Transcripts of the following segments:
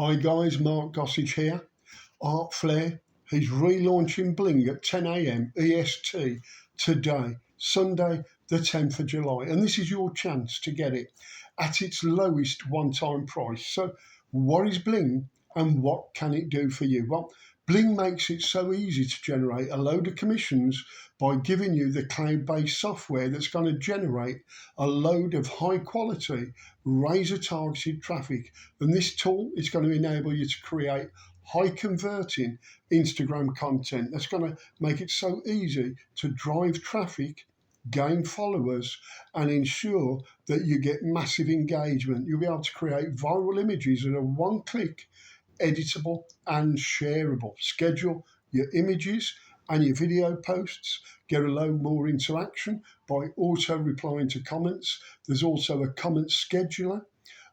Hi guys, Mark Gossage here. Art Flair, he's relaunching Bling at 10 a.m. EST today, Sunday the 10th of July. And this is your chance to get it at its lowest one-time price. So what is Bling and what can it do for you? Well, Bling makes it so easy to generate a load of commissions by giving you the cloud-based software that's going to generate a load of high-quality, razor-targeted traffic. And this tool is going to enable you to create high-converting Instagram content that's going to make it so easy to drive traffic, gain followers, and ensure that you get massive engagement. You'll be able to create viral images that are one-click, editable and shareable. Schedule your images and your video posts, get a load more interaction by auto replying to comments. There's also a comment scheduler,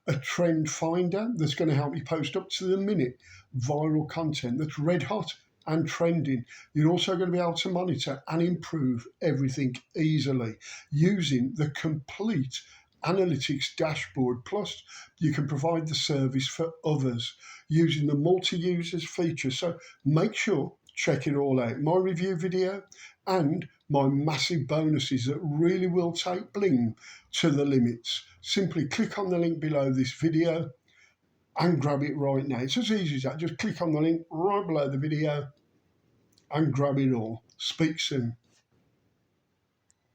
a trend finder that's going to help you post up to the minute viral content that's red hot and trending. You're also going to be able to monitor and improve everything easily using the complete analytics dashboard. Plus, you can provide the service for others using the multi-users feature. So make sure, check it all out. My review video and my massive bonuses that really will take Bling to the limits. Simply click on the link below this video and grab it right now. It's as easy as that. Just click on the link right below the video and grab it all. Speak soon.